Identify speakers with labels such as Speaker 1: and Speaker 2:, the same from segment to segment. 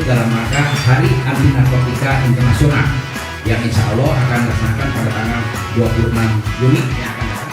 Speaker 1: dalam rangka Hari Anti Narkotika Internasional yang insya Allah akan dilaksanakan pada tanggal 26 Juni yang akan datang.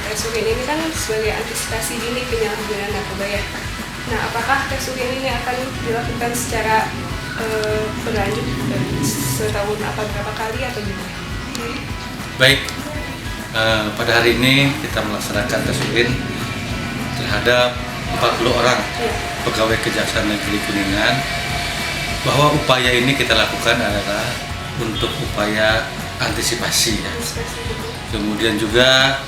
Speaker 2: Tes urin ini kan sebagai antisipasi dini penyalahgunaan narkoba ya. Nah, apakah tes urin ini akan dilakukan secara berlanjut setahun berapa kali atau gimana?
Speaker 3: Baik, pada hari ini kita melaksanakan tes urin terhadap 40 orang pegawai Kejaksaan Negeri Kuningan, bahwa upaya ini kita lakukan adalah untuk upaya antisipasi ya. Kemudian juga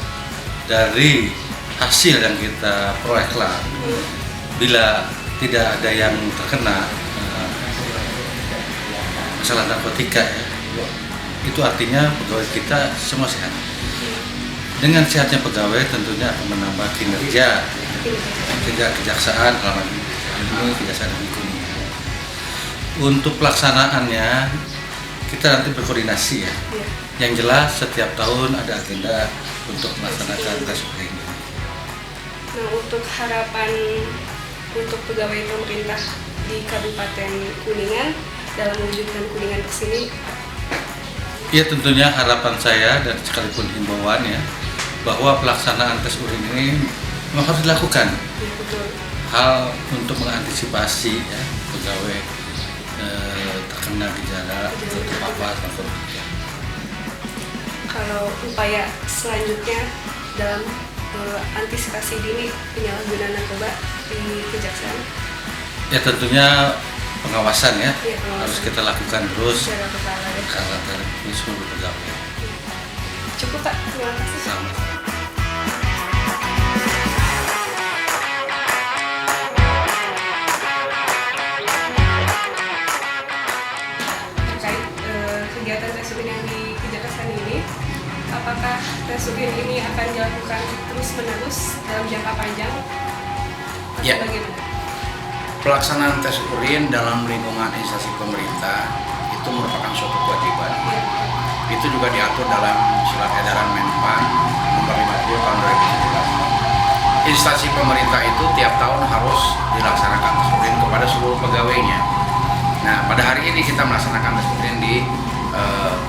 Speaker 3: dari hasil yang kita perolehlah, bila tidak ada yang terkena masalah narkotika ya, itu artinya pegawai kita semua sehat. Dengan sehatnya pegawai tentunya akan menambah kinerja kejaksaan, dalam ini Kejaksaan Negeri Kuningan. Untuk pelaksanaannya kita nanti berkoordinasi ya. Yang jelas setiap tahun ada agenda untuk melaksanakan tes urin.
Speaker 2: Nah, untuk harapan untuk pegawai pemerintah di Kabupaten Kuningan dalam mewujudkan Kuningan kesini,
Speaker 3: ya tentunya harapan saya dan sekalipun himbauan ya, bahwa pelaksanaan tes urin ini memang harus dilakukan.
Speaker 2: ya betul.
Speaker 3: Hal untuk mengantisipasi ya pegawai terkena gejala atau terpapar narkotika.
Speaker 2: Kalau upaya selanjutnya dalam antisipasi dini penyalahgunaan narkoba di Kejaksaan,
Speaker 3: Ya tentunya pengawasan ya,
Speaker 2: pengawasan.
Speaker 3: harus kita lakukan terus
Speaker 2: secara berkala ya.
Speaker 3: karena terhadap seluruh pegawai.
Speaker 2: Cukup Pak, terima kasih.
Speaker 3: Sama.
Speaker 2: Terkait kegiatan tes urin yang di Kejaksaan ini, apakah tes urin ini akan dilakukan terus-menerus dalam jangka panjang? Atau
Speaker 4: Ya.
Speaker 2: bagaimana?
Speaker 4: Pelaksanaan tes urin dalam lingkungan instansi pemerintah itu merupakan suatu kewajiban. Itu juga diatur dalam Surat Edaran Menpan Nomor 50 Tahun 2017. Instansi pemerintah itu tiap tahun harus dilaksanakan tes urin kepada seluruh pegawainya. Nah, pada hari ini kita melaksanakan tes urin di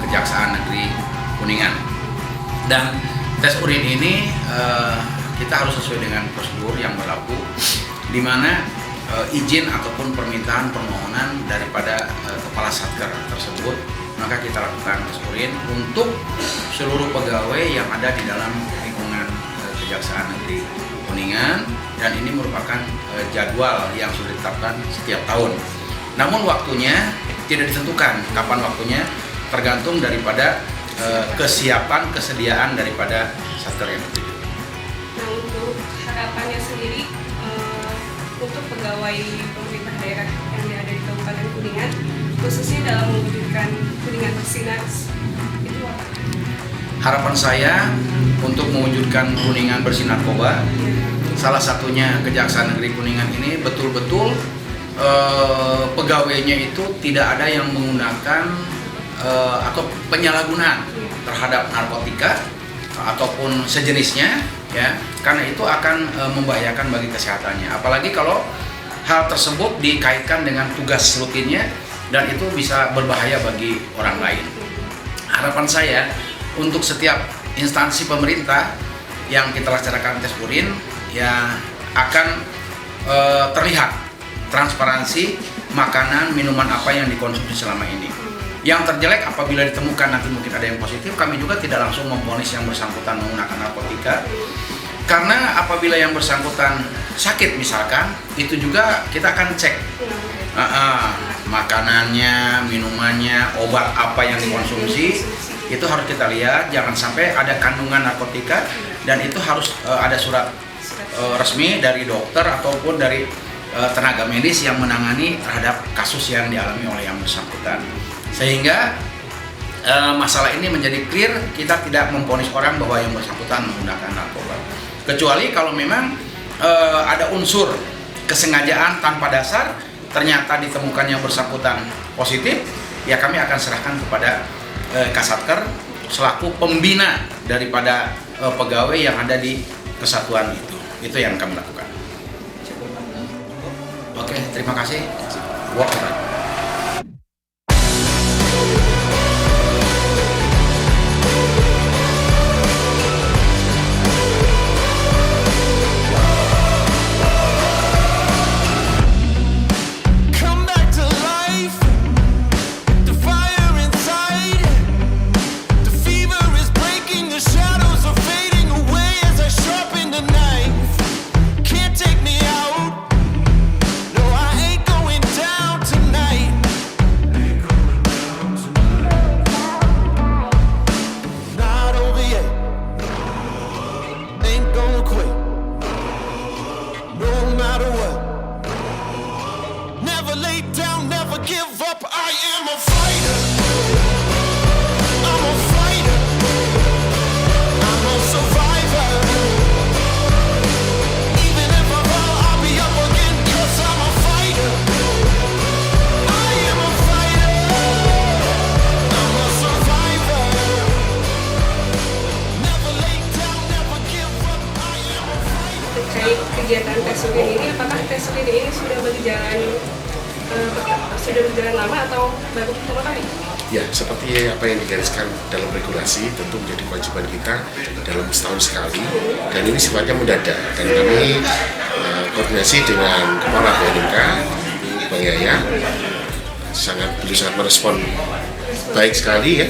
Speaker 4: Kejaksaan Negeri Kuningan. Dan tes urin ini kita harus sesuai dengan prosedur yang berlaku, di mana izin ataupun permintaan permohonan daripada kepala satker tersebut, maka kita lakukan tes urin untuk seluruh pegawai yang ada di dalam lingkungan Kejaksaan Negeri Kuningan, dan ini merupakan jadwal yang sudah ditetapkan setiap tahun. Namun waktunya tidak ditentukan kapan waktunya, tergantung daripada kesediaan daripada satker yang dituju.
Speaker 2: Nah, untuk harapannya sendiri untuk pegawai pemerintah daerah yang ada di Kabupaten Kuningan, khususnya dalam mewujudkan Kuningan bersinar, itu apa?
Speaker 4: Harapan saya untuk mewujudkan Kuningan bersih narkoba, salah satunya Kejaksaan Negeri Kuningan ini betul-betul pegawainya itu tidak ada yang menggunakan atau penyalahgunaan terhadap narkotika ataupun sejenisnya ya, karena itu akan membahayakan bagi kesehatannya, apalagi kalau hal tersebut dikaitkan dengan tugas rutinnya dan itu bisa berbahaya bagi orang lain. Harapan saya untuk setiap instansi pemerintah yang kita laksanakan tes urin ya akan terlihat transparansi makanan minuman apa yang dikonsumsi selama ini. Yang terjelek apabila ditemukan nanti mungkin ada yang positif, kami juga tidak langsung memvonis yang bersangkutan menggunakan narkotika. Karena apabila yang bersangkutan sakit misalkan, itu juga kita akan cek makanannya, minumannya, obat apa yang dikonsumsi, itu harus kita lihat, jangan sampai ada kandungan narkotika dan itu harus ada surat resmi dari dokter ataupun dari tenaga medis yang menangani terhadap kasus yang dialami oleh yang bersangkutan. Sehingga masalah ini menjadi clear, kita tidak memvonis orang bahwa yang bersangkutan menggunakan narkoba. Kecuali kalau memang ada unsur kesengajaan tanpa dasar, ternyata ditemukan yang bersangkutan positif, ya kami akan serahkan kepada Kasatker selaku pembina daripada pegawai yang ada di kesatuan itu. Itu yang kami lakukan. Oke, terima kasih. Walk right.
Speaker 2: Terkait kegiatan tes urin ini, apakah tes urin ini sudah berjalan lama atau baru pertama kali?
Speaker 5: Ya, seperti apa yang digariskan dalam regulasi, tentu menjadi kewajiban kita dalam setahun sekali, dan ini sifatnya mendadak. Dan kami koordinasi dengan Kepala BNK, Bang Yaya, beliau sangat merespon baik sekali ya.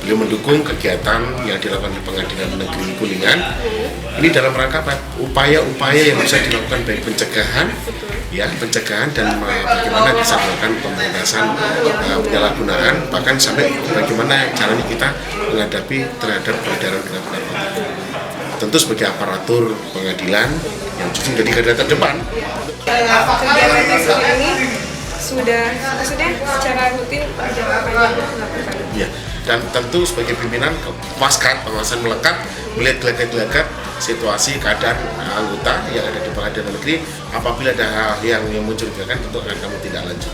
Speaker 5: Beliau mendukung kegiatan yang dilakukan di Pengadilan Negeri Kuningan. Ini dalam rangka upaya-upaya yang bisa dilakukan baik pencegahan dan bagaimana bisa melakukan pemberantasan penyalahgunaan, bahkan sampai bagaimana caranya kita menghadapi terhadap peredaran gelap narkotika. Tentu sebagai aparatur pengadilan yang justru menjadi garda terdepan.
Speaker 2: Kegiatan tes urin ini sudah maksudnya secara rutin dilakukan.
Speaker 5: Ya, dan tentu sebagai pimpinan pasca pengawasan melekat melihat gelagat-gelagat situasi keadaan anggota yang ada di Pengadilan Negeri. Apabila ada hal yang mencurigakan, tentu akan kami tidak lanjut.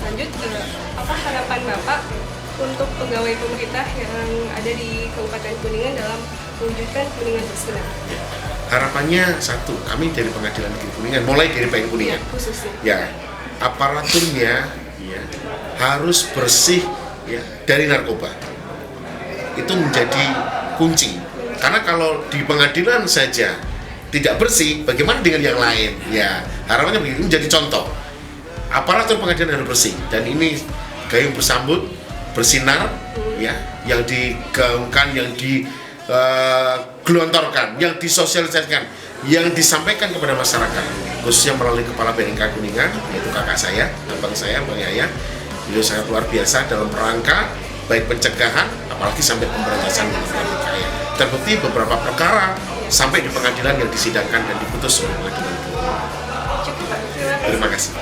Speaker 2: Lanjut, apa harapan Bapak untuk pegawai pemerintah yang ada di Kabupaten Kuningan dalam mewujudkan Kuningan Bersih?
Speaker 5: Harapannya satu, kami dari Pengadilan Negeri Kuningan, mulai dari PN Kuningan,
Speaker 2: khususnya,
Speaker 5: ya aparaturnya ya harus bersih ya dari narkoba. Itu menjadi kunci. Karena kalau di pengadilan saja tidak bersih, bagaimana dengan yang lain? Ya, harapannya begitu, menjadi contoh. Aparatur pengadilan harus bersih, dan ini gayung bersambut, bersinar, ya, yang digaungkan, yang digelontorkan, yang disosialisasikan, yang disampaikan kepada masyarakat, khususnya melalui Kepala BNK Kuningan, yaitu kakak saya, abang saya, Bang Yaya. Beliau sangat luar biasa dalam rangka baik pencegahan, apalagi sampai pemberantasan narkotika. Terbukti beberapa perkara sampai di pengadilan yang disidangkan dan diputus oleh pengadilan.
Speaker 2: cukup Pak.
Speaker 5: Terima kasih.